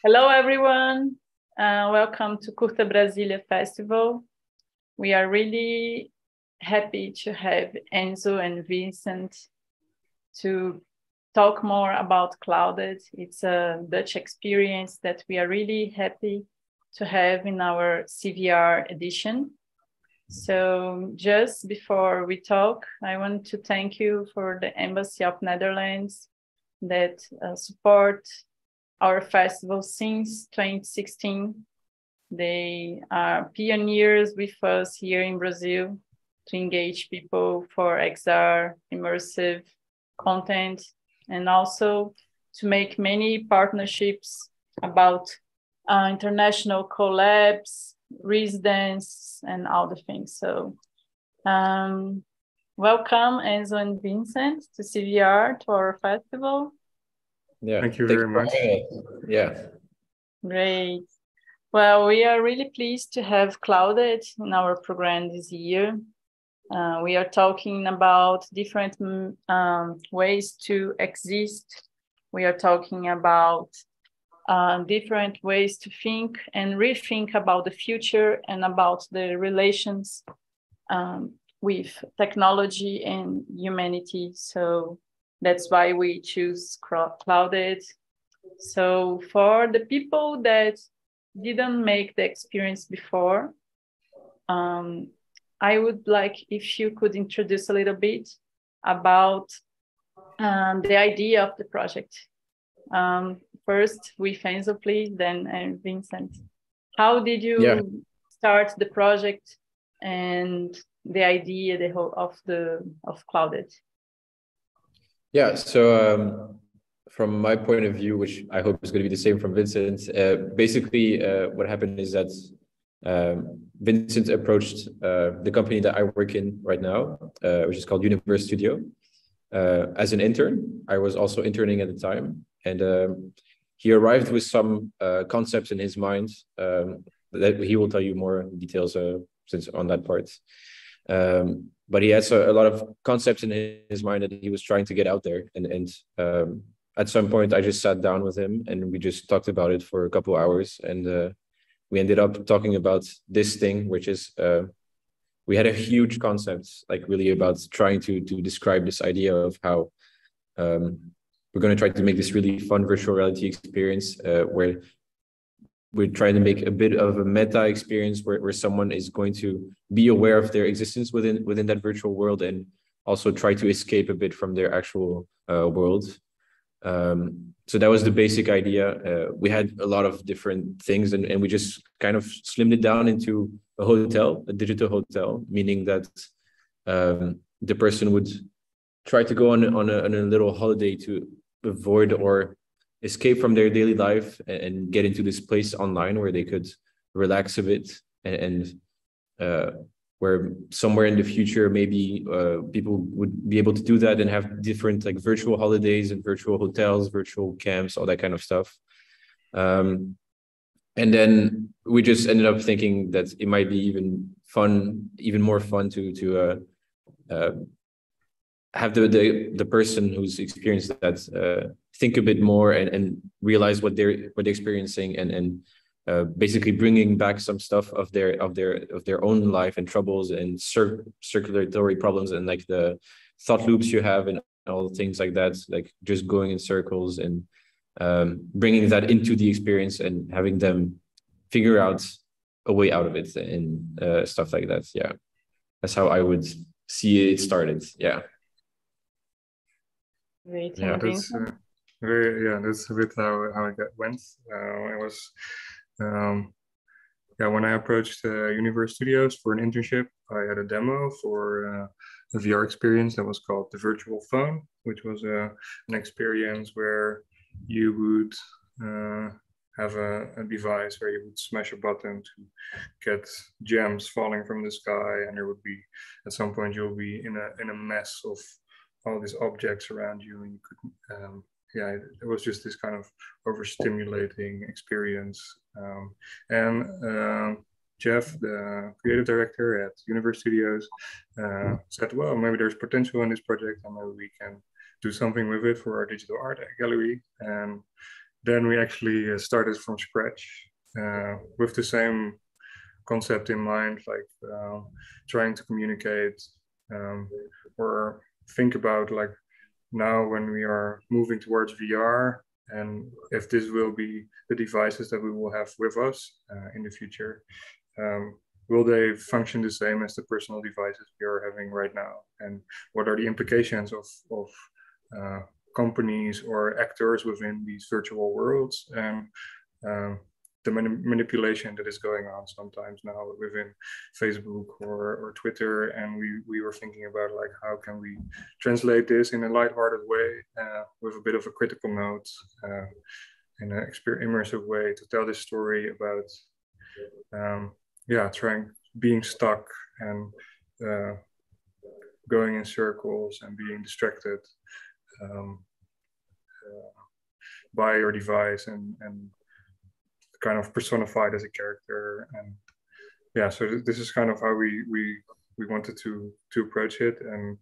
Hello, everyone. Welcome to Curta Brasília Festival. We are really happy to have Enzo and Vincent to talk more about Clouded. It's a Dutch experience that we are really happy to have in our CVR edition. So just before we talk, I want to thank you for the Embassy of Netherlands that support our festival since 2016. They are pioneers with us here in Brazil to engage people for XR, immersive content, and also to make many partnerships about international collabs, residence, and all the things. So welcome Enzo and Vincent to CVR, to our festival. Yeah, thank you very much. Yeah. Great. Well, we are really pleased to have Clouded in our program this year. We are talking about different ways to exist. We are talking about different ways to think and rethink about the future and about the relations with technology and humanity. So that's why we choose Clouded. So for the people that didn't make the experience before, I would like if you could introduce a little bit about the idea of the project. First with Enzo, please, then Vincent. How did you start the project and the idea of Clouded? Yeah, so from my point of view, which I hope is going to be the same from Vincent, basically what happened is that Vincent approached the company that I work in right now, which is called Universe Studio, as an intern. I was also interning at the time, and he arrived with some concepts in his mind that he will tell you more details since on that part. But he has a lot of concepts in his mind that he was trying to get out there. And at some point, I just sat down with him and we just talked about it for a couple of hours. And we ended up talking about this thing, which is we had a huge concept, like really about trying to describe this idea of how we're going to try to make this really fun virtual reality experience where we're trying to make a bit of a meta experience where someone is going to be aware of their existence within that virtual world and also try to escape a bit from their actual world. So that was the basic idea. We had a lot of different things and we just kind of slimmed it down into a hotel, a digital hotel, meaning that the person would try to go on a little holiday to avoid or escape from their daily life and get into this place online where they could relax a bit and where somewhere in the future maybe people would be able to do that and have different like virtual holidays and virtual hotels, virtual camps, all that kind of stuff. And then we just ended up thinking that it might be even more fun to have the person who's experienced that think a bit more and realize what they're experiencing and basically bringing back some stuff of their own life and troubles and circulatory problems and like the thought loops you have and all things like that, like just going in circles and bringing that into the experience and having them figure out a way out of it and stuff like that. Yeah, that's how I would see it started. Yeah. Great. Yeah, that's that's a bit how it went. It was when I approached Universe Studios for an internship, I had a demo for a VR experience that was called the Virtual Phone, which was an experience where you would have a device where you would smash a button to get gems falling from the sky, and there would be at some point you'll be in a mess of all these objects around you, and you could it was just this kind of overstimulating experience. And Jeff, the creative director at Universe Studios, said, well, maybe there's potential in this project and maybe we can do something with it for our digital art gallery. And then we actually started from scratch with the same concept in mind, like trying to communicate or think about like now when we are moving towards VR, and if this will be the devices that we will have with us in the future, will they function the same as the personal devices we are having right now? And what are the implications of companies or actors within these virtual worlds, and the manipulation that is going on sometimes now within Facebook or Twitter. And we were thinking about like, how can we translate this in a lighthearted way with a bit of a critical note in an immersive way to tell this story about being stuck and going in circles and being distracted by your device and kind of personified as a character. And yeah, so this is kind of how we wanted to approach it. And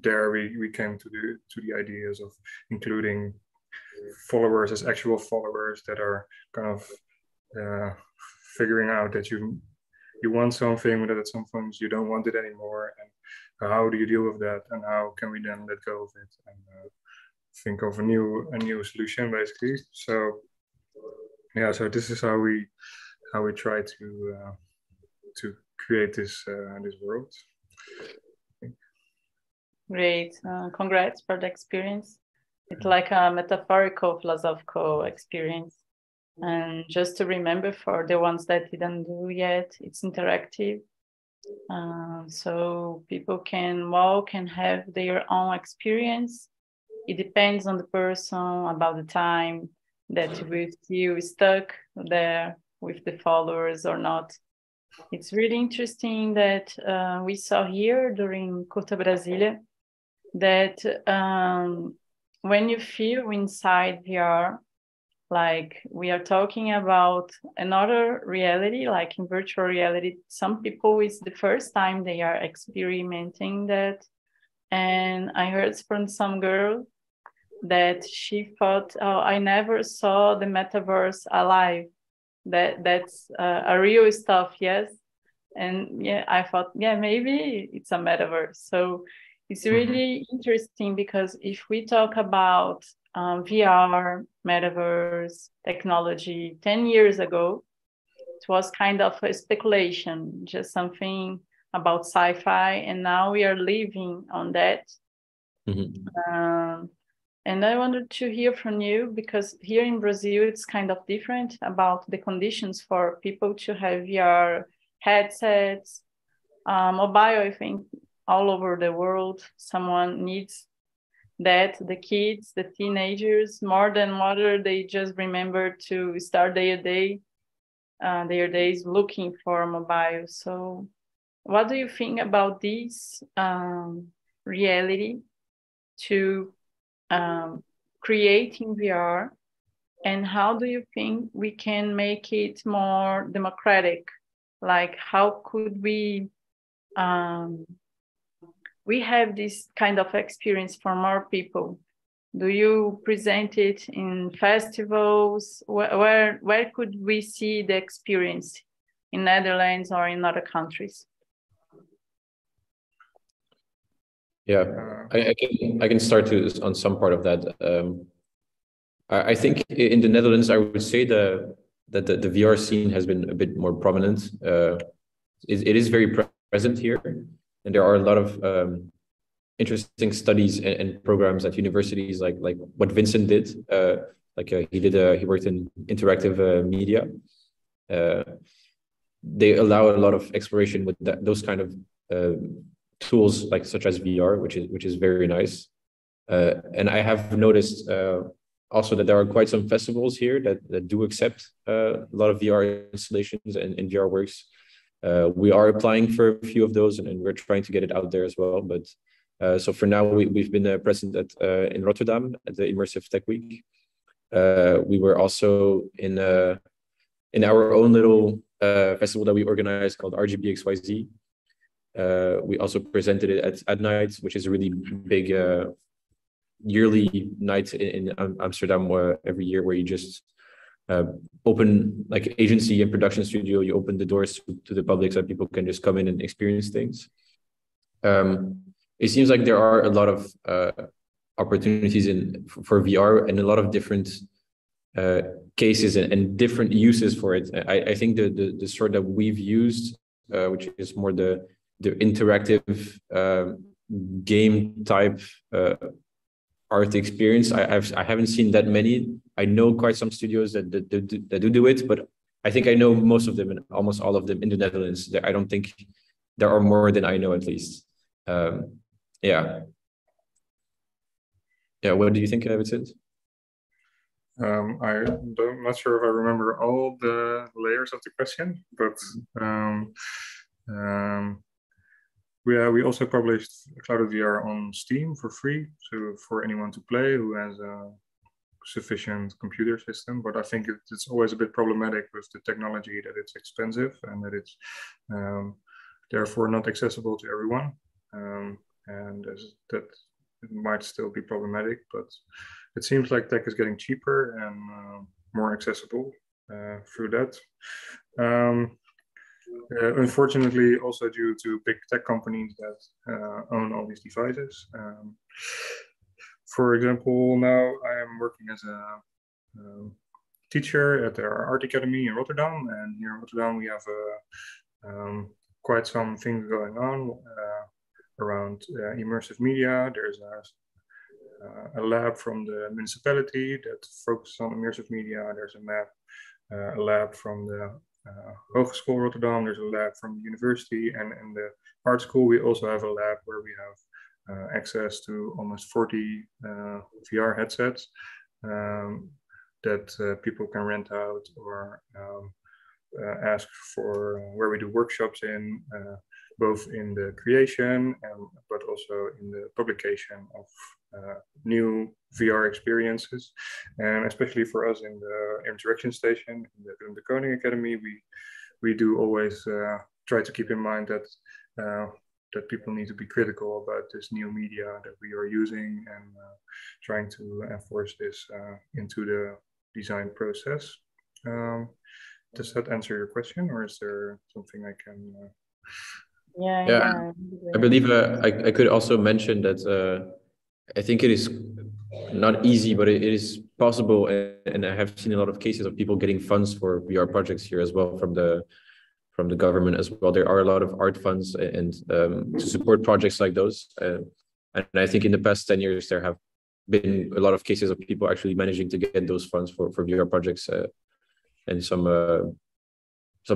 there we came to the ideas of including followers as actual followers that are kind of figuring out that you want something, but at some points you don't want it anymore, and how do you deal with that, and how can we then let go of it and think of a new solution, basically. So yeah, so this is how we try to create this world. Great, congrats for the experience. It's like a metaphorical, philosophical experience. And just to remember for the ones that didn't do yet, it's interactive. So people can walk and have their own experience. It depends on the person, about the time that we feel stuck there with the followers or not. It's really interesting that we saw here during Curta Brasília that when you feel inside VR, like we are talking about another reality, like in virtual reality, some people, it's the first time they are experimenting that. And I heard from some girl that she thought, oh, I never saw the metaverse alive. That's a real stuff, yes. And yeah, I thought, yeah, maybe it's a metaverse. So it's really interesting because if we talk about VR, metaverse, technology 10 years ago, it was kind of a speculation, just something about sci-fi, and now we are living on that. And I wanted to hear from you, because here in Brazil, it's kind of different about the conditions for people to have VR headsets, mobile, I think all over the world, someone needs that. The kids, the teenagers, more than water, they just remember to start their days looking for mobile. So what do you think about this reality to creating VR, and how do you think we can make it more democratic? Like, how could we have this kind of experience for more people? Do you present it in festivals? Where could we see the experience, in Netherlands or in other countries? Yeah, I can start on some part of that. I think in the Netherlands, I would say that the VR scene has been a bit more prominent. It is very present here, and there are a lot of interesting studies and programs at universities, like what Vincent did. He worked in interactive media. They allow a lot of exploration with those kind of tools, like such as VR, which is very nice. And I have noticed also that there are quite some festivals here that do accept a lot of VR installations and VR works. We are applying for a few of those, and we're trying to get it out there as well. But so for now, we've been present in Rotterdam at the Immersive Tech Week. We were also in our own little festival that we organized called RGBXYZ. We also presented it at night, which is a really big yearly night in Amsterdam every year, where you just open like agency and production studio. You open the doors to the public so that people can just come in and experience things. It seems like there are a lot of opportunities for VR and a lot of different cases and different uses for it. I think the sort that we've used, which is more the interactive game type art experience, I haven't seen that many. I know quite some studios that do it, but I think I know most of them and almost all of them in the Netherlands. I don't think there are more than I know, at least. Yeah. What do you think, Vincent? I'm not sure if I remember all the layers of the question, but we also published Clouded VR on Steam for free, so for anyone to play who has a sufficient computer system. But I think it's always a bit problematic with the technology, that it's expensive and that it's therefore not accessible to everyone, and that it might still be problematic, but it seems like tech is getting cheaper and more accessible through that. Unfortunately, also due to big tech companies that own all these devices. For example, now I am working as a teacher at our art academy in Rotterdam, and here in Rotterdam we have quite some things going on around immersive media. There's a lab from the municipality that focuses on immersive media. There's a lab from the Hogeschool Rotterdam. There's a lab from the university, and in the art school we also have a lab where we have access to almost 40 VR headsets that people can rent out or ask for, where we do workshops in, both in the creation but also in the publication of new VR experiences. And especially for us in the interaction station, in the Koning Academy, we do always try to keep in mind that that people need to be critical about this new media that we are using, and trying to enforce this into the design process. Does that answer your question, or is there something I can? Yeah. I believe I could also mention that I think it is not easy, but it is possible, and I have seen a lot of cases of people getting funds for VR projects here as well from the government as well. There are a lot of art funds and to support projects like those, and I think in the past 10 years there have been a lot of cases of people actually managing to get those funds for VR projects, and some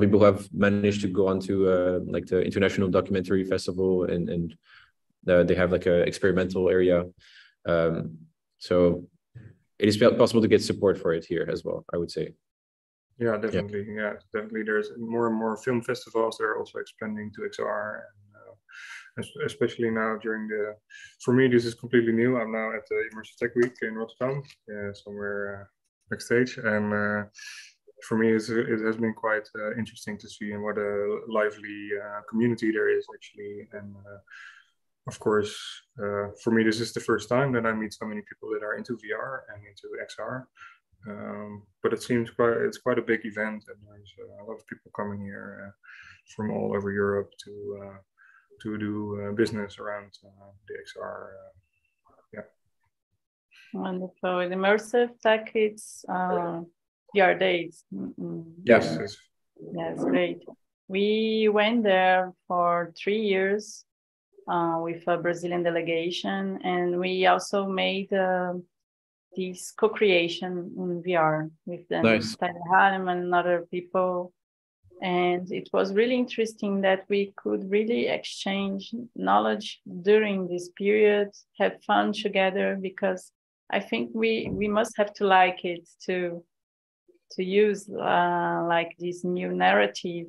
people who have managed to go on to like the International Documentary Festival, and they have like a experimental area, so it is possible to get support for it here as well, I would say. Yeah, definitely. Yeah, definitely. There's more and more film festivals that are also expanding to XR, and especially now during the. For me, this is completely new. I'm now at the Immersive Tech Week in Rotterdam, somewhere backstage, and for me, it has been quite interesting to see, and what a lively community there is actually. And of course, for me, this is the first time that I meet so many people that are into VR and into XR. But it seems it's quite a big event, and there's a lot of people coming here from all over Europe to do business around the XR. Wonderful. With Immersive Tech, it's VR days. Yes. Yes, great. We went there for 3 years with a Brazilian delegation, and we also made this co-creation in VR with them, Nice. Tyler Harriman and other people. And it was really interesting that we could really exchange knowledge during this period, have fun together, because I think we must have to like it to use like this new narrative.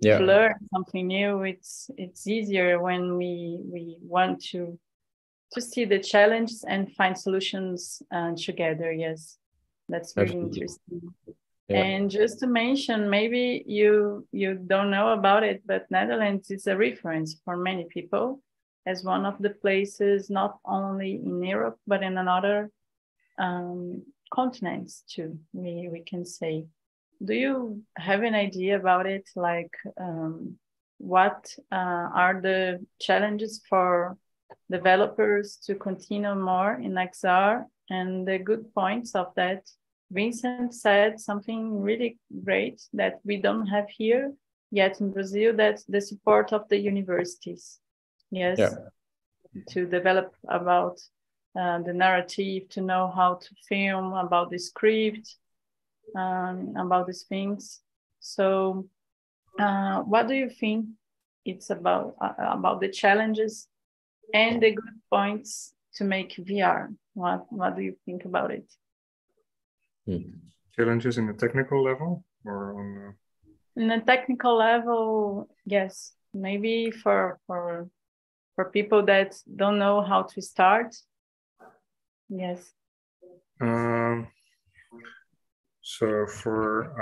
Yeah. To learn something new. It's easier when we want to see the challenges and find solutions together. Yes, that's really interesting. Yeah. And just to mention, maybe you don't know about it, but Netherlands is a reference for many people. as one of the places, not only in Europe, but in another continents too, we can say. Do you have an idea about it? Like, what are the challenges for developers to continue more in XR, and the good points of that? Vincent said something really great that we don't have here yet in Brazil, that's the support of the universities. Yes, yeah. To develop about the narrative, to know how to film, about the script, about these things. So what do you think it's about the challenges and the good points to make VR? What do you think about it? Challenges in the technical level, or on in the technical level, yes, maybe for people that don't know how to start. Yes. So for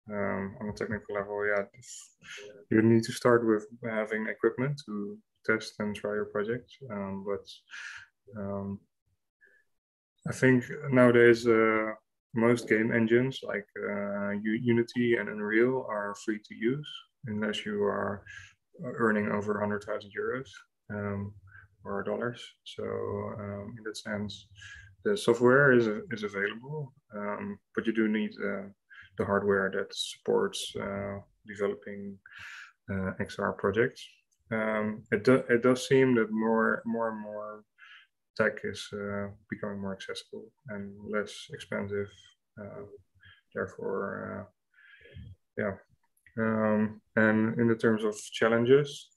on a technical level, yeah, you need to start with having equipment to test and try your project. I think nowadays most game engines like Unity and Unreal are free to use unless you are earning over 100,000 euros or dollars. So in that sense, the software is available, but you do need the hardware that supports developing XR projects. It does seem that more and more tech is becoming more accessible and less expensive. Therefore, yeah. And in the terms of challenges,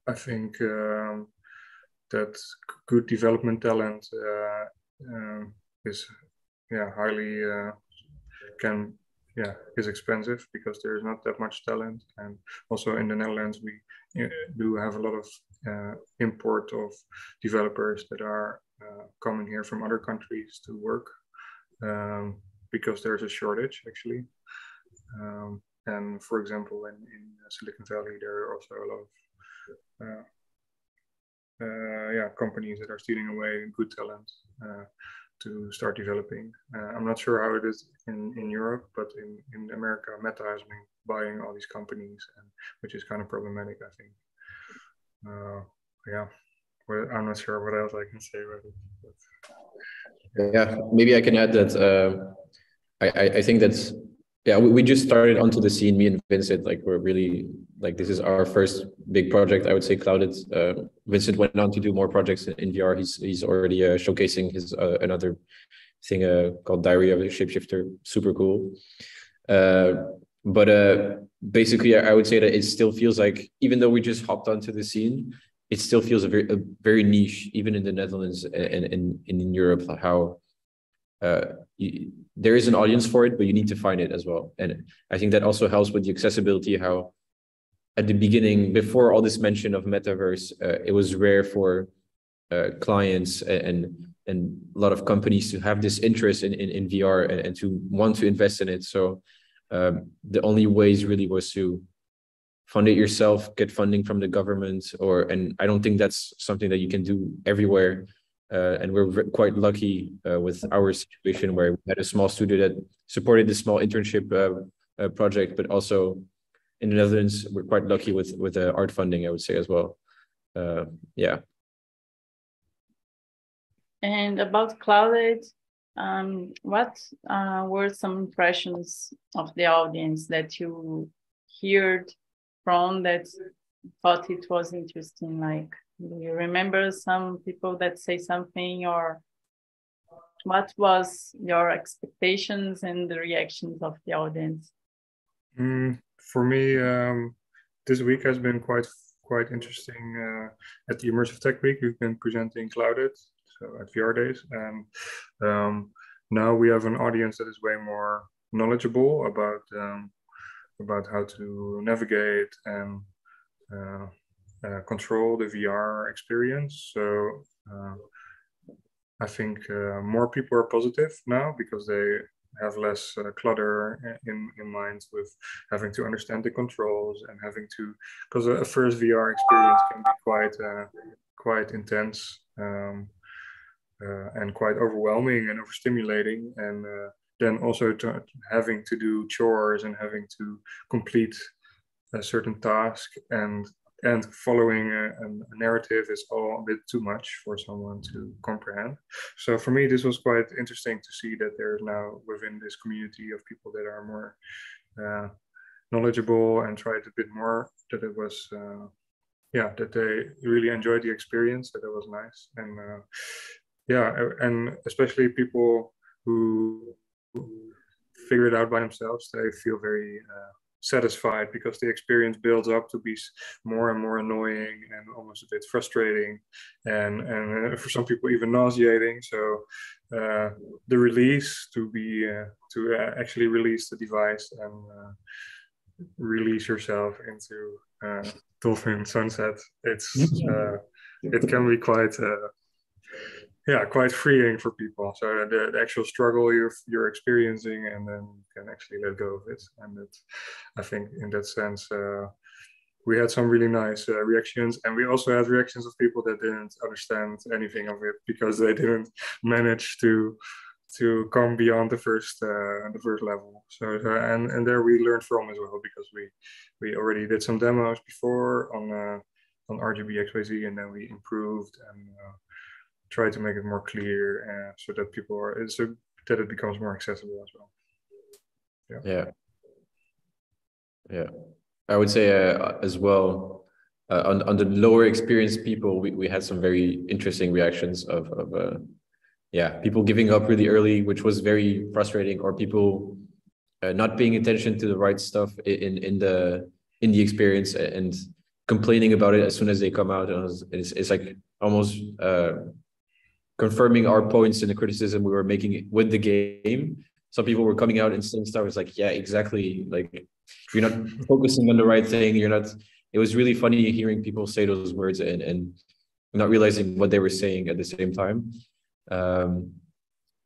I think that good development talent is highly is expensive because there's not that much talent. And also in the Netherlands, we do have a lot of import of developers that are coming here from other countries to work because there's a shortage actually. And for example, in Silicon Valley, there are also a lot of companies that are stealing away good talent to start developing. I'm not sure how it is in Europe, but in America, Meta has been buying all these companies, which is kind of problematic, I think. Well, I'm not sure what else I can say about it. But... Yeah, maybe I can add that I think that's, we just started onto the scene, me and Vincent, like we're really, like this is our first big project, I would say, Clouded. Vincent went on to do more projects in VR. He's already showcasing his another thing called Diary of a Shapeshifter, super cool. But basically, I would say that it still feels like, even though we just hopped onto the scene, it still feels a very niche, even in the Netherlands and in Europe, how there is an audience for it, but you need to find it as well. And I think that also helps with the accessibility, how at the beginning, before all this mention of metaverse, it was rare for clients and a lot of companies to have this interest in VR and to want to invest in it. So the only ways really was to fund it yourself, get funding from the government, and I don't think that's something that you can do everywhere. And we're quite lucky with our situation where we had a small studio that supported the small internship project, but also in the Netherlands, we're quite lucky with art funding, I would say as well. Yeah. And about Clouded, what were some impressions of the audience that you heard from that thought it was interesting? Like, do you remember some people that say something, or what was your expectations and the reactions of the audience? For me, this week has been quite interesting. At the Immersive Tech Week, we've been presenting Clouded, so at VR Days, and now we have an audience that is way more knowledgeable about how to navigate and control the VR experience. So I think more people are positive now because have less clutter in mind with having to understand the controls and having to, because a first VR experience can be quite intense and quite overwhelming and overstimulating, and then also having to do chores and having to complete a certain task and following a narrative is all a bit too much for someone to comprehend. So for me, this was quite interesting to see that there's now within this community of people that are more knowledgeable and tried a bit more, that it was, that they really enjoyed the experience, that it was nice. And and especially people who figure it out by themselves, they feel very satisfied because the experience builds up to be more and more annoying and almost a bit frustrating, and for some people even nauseating. So the release to be to actually release the device and release yourself into dolphin sunset, it's it can be quite quite freeing for people. So the actual struggle you're experiencing, and then you can actually let go of it. And I think in that sense, we had some really nice reactions, and we also had reactions of people that didn't understand anything of it because they didn't manage to come beyond the first level. So and there we learned from as well, because we already did some demos before on RGBXYZ, and then we improved and try to make it more clear, so that people are, so that it becomes more accessible as well. Yeah. I would say as well, on the lower experienced people, we had some very interesting reactions of people giving up really early, which was very frustrating, or people not paying attention to the right stuff in the experience and complaining about it as soon as they come out. And it's like almost confirming our points in the criticism we were making with the game. Some people were coming out and saying stuff. It's like, yeah, exactly. Like, you're not focusing on the right thing. You're not. It was really funny hearing people say those words and not realizing what they were saying at the same time.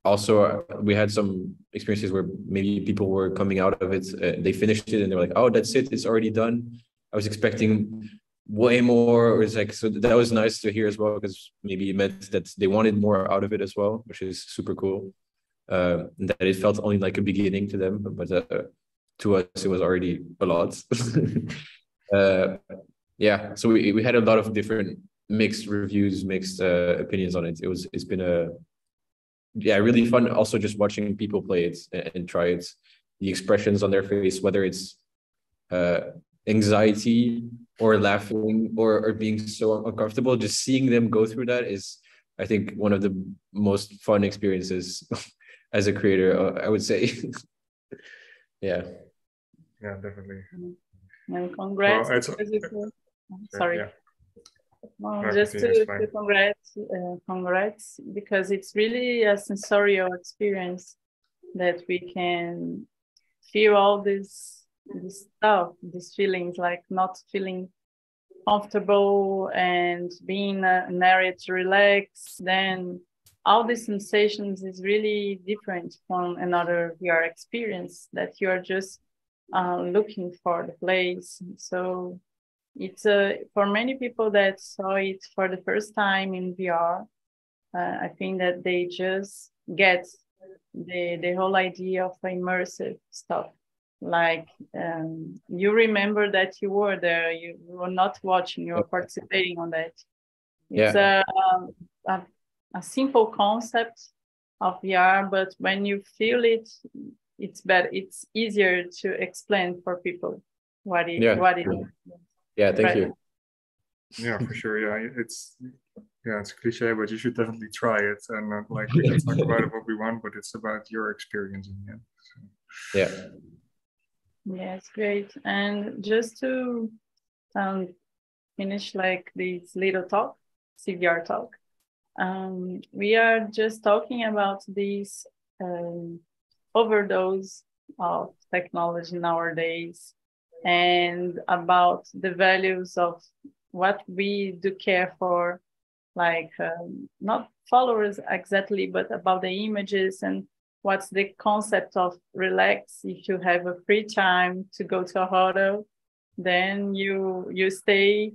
Also, we had some experiences where maybe people were coming out of it, they finished it and they were like, oh, that's it, it's already done. I was expecting way more. Or it's like, so that was nice to hear as well, because maybe it meant that they wanted more out of it as well, which is super cool. And that it felt only like a beginning to them, but to us it was already a lot. So we had a lot of different mixed reviews, mixed opinions on it. It's been a really fun. Also, just watching people play it and try it, the expressions on their face, whether it's anxiety or laughing or being so uncomfortable, just seeing them go through that is, I think, one of the most fun experiences as a creator, I would say. Yeah, definitely. And congrats. Well, sorry. Yeah. Well, just to congrats, because it's really a sensorial experience that we can feel all this stuff, these feelings, like not feeling comfortable and being in an area to relax. Then all these sensations is really different from another VR experience that you are just looking for the place. So it's for many people that saw it for the first time in VR, I think that they just get the whole idea of immersive stuff. Like you remember that you were there, you were not watching, you were participating on that. It's a simple concept of VR, but when you feel it, it's better. It's easier to explain for people what it is. Yeah, thank you. Yeah, for sure. Yeah, it's cliche, but you should definitely try it. And not like we can talk about it what we want, but it's about your experience in the end. So. Yeah. Yes, great. And just to finish like this little talk, CVR talk, we are just talking about this overdose of technology nowadays, and about the values of what we do care for, like not followers exactly, but about the images and what's the concept of relax. If you have a free time to go to a hotel, then you stay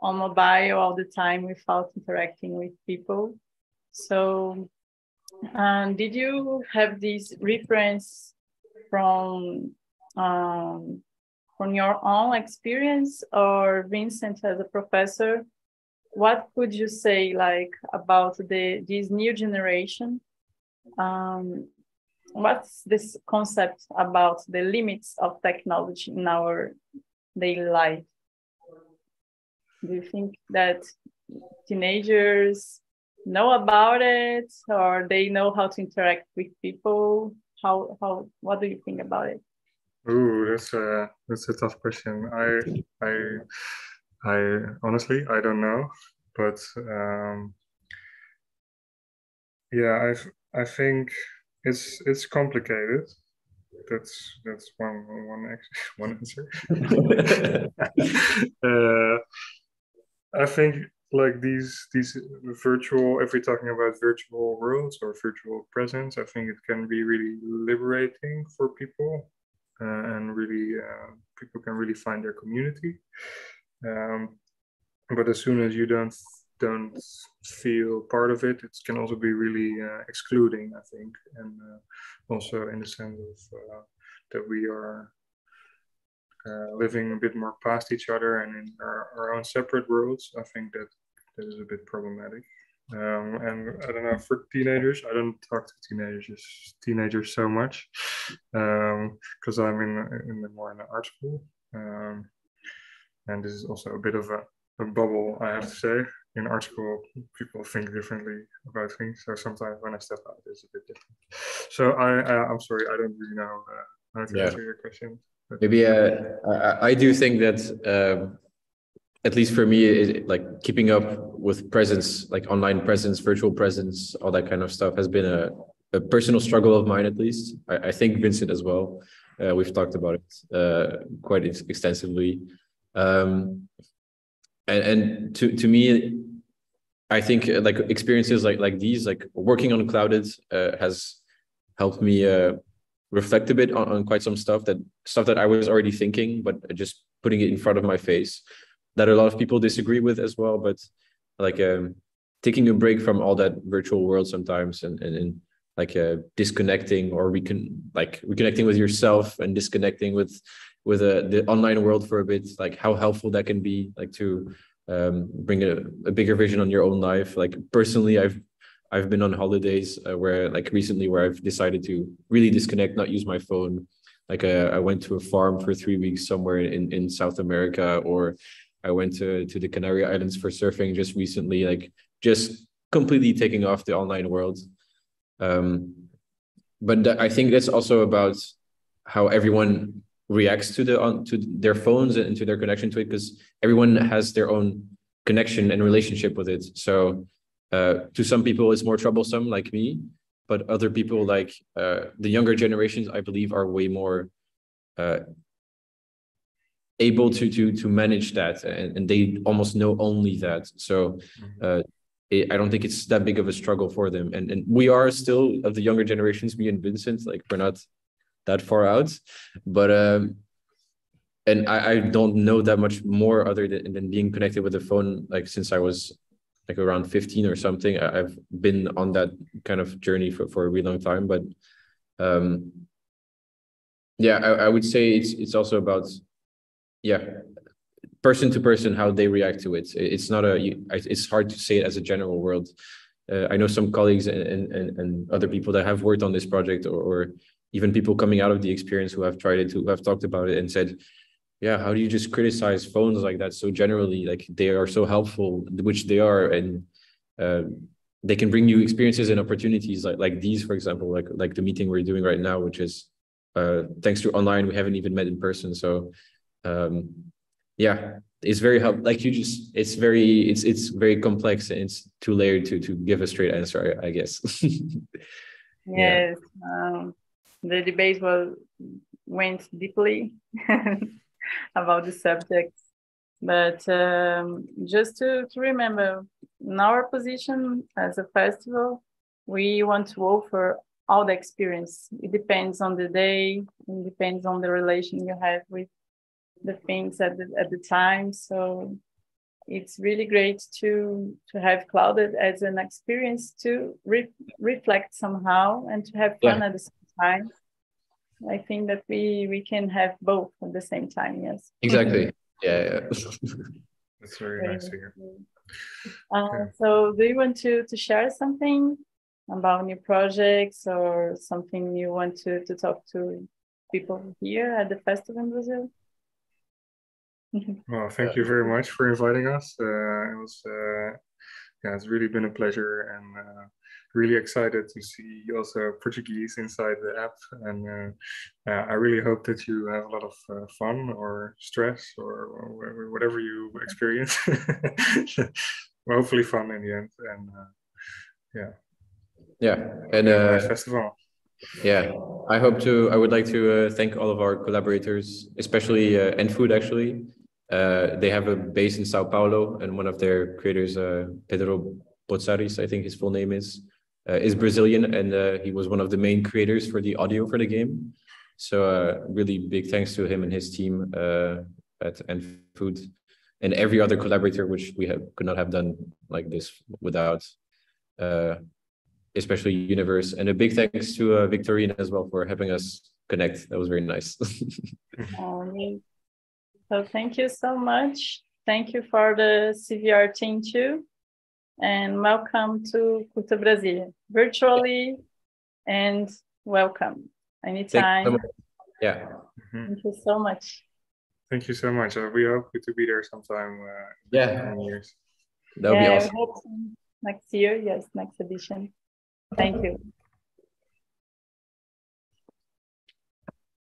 on mobile all the time without interacting with people. So did you have this reference from your own experience, or Vincent as a professor? What could you say like about this new generation? What's this concept about the limits of technology in our daily life? Do you think that teenagers know about it, or they know how to interact with people? What do you think about it? Ooh, that's a tough question. I honestly I don't know, but yeah, I think it's complicated. That's one answer. I think like these virtual, if we're talking about virtual worlds or virtual presence, I think it can be really liberating for people, and really people can really find their community. But as soon as you don't feel part of it, it can also be really excluding, I think, and also in the sense of that we are living a bit more past each other and in our own separate worlds. I think that is a bit problematic. And I don't know, for teenagers, I don't talk to teenagers so much, because I'm more in an art school, and this is also a bit of a bubble, I have to say. In art school, people think differently about things, so sometimes when I step out, it's a bit different. So I'm sorry, I don't really know how to answer your question. Maybe I do think that at least for me, like keeping up with presence, like online presence, virtual presence, all that kind of stuff has been a personal struggle of mine, at least. I think Vincent as well. We've talked about it quite extensively. And to me, I think like experiences like these, like working on Clouded, has helped me reflect a bit on quite some stuff that I was already thinking, but just putting it in front of my face, that a lot of people disagree with as well. But like taking a break from all that virtual world sometimes, and like disconnecting, or reconnecting with yourself and disconnecting with the online world for a bit, like how helpful that can be, like to bring a bigger vision on your own life. Like personally, I've been on holidays where I've decided to really disconnect, not use my phone. Like I went to a farm for 3 weeks somewhere in South America, or I went to the Canary Islands for surfing just recently, like just completely taking off the online world. But I think that's also about how everyone reacts to their phones and to their connection to it, because everyone has their own connection and relationship with it. So to some people it's more troublesome, like me, but other people, like the younger generations, I believe, are way more able to manage that, and they almost know only that. So I don't think it's that big of a struggle for them, and we are still, of the younger generations, me and Vincent, like we're not that far out, but and I don't know that much more other than being connected with the phone, like since I was like around 15 or something. I've been on that kind of journey for a really long time. But yeah, I would say it's also about person to person, how they react to it. It's not it's hard to say it as a general world. I know some colleagues and other people that have worked on this project, or even people coming out of the experience who have tried it, who have talked about it and said, yeah, how do you just criticize phones like that so generally? Like, they are so helpful, which they are, and they can bring new experiences and opportunities like these, for example, like the meeting we're doing right now, which is thanks to online. We haven't even met in person. So yeah, it's very it's very complex, and it's too layered to give a straight answer, I guess. Yes. The debate went deeply about the subject, but just to remember, in our position as a festival, we want to offer all the experience. It depends on the day, it depends on the relation you have with the things at the time. So it's really great to have cloud as an experience to reflect somehow and to have fun at the same time. I think that we can have both at the same time. Yes. Exactly. Yeah. That's very nice to hear. So do you want to share something about new projects or something you want to talk to people here at the festival in Brazil? Well, thank you very much for inviting us. It's really been a pleasure, and really excited to see also Portuguese inside the app. And I really hope that you have a lot of fun or stress or whatever you experience. Hopefully fun in the end. And and nice festival. Yeah, I would like to thank all of our collaborators, especially ANTFOOD actually. They have a base in Sao Paulo, and one of their creators, Pedro Botsaris, I think his full name is Brazilian, and he was one of the main creators for the audio for the game. So really big thanks to him and his team at ANTFOOD, and every other collaborator, which we could not have done like this without, especially Universe. And a big thanks to Victorine as well for helping us connect. That was very nice. So thank you so much. Thank you for the CVR team too. And welcome to Curta Brasília, virtually, and welcome anytime. Thank you so much. Thank you so much. We hope to be there sometime in the coming years. That would be awesome. Next year, yes, next edition. Thank you.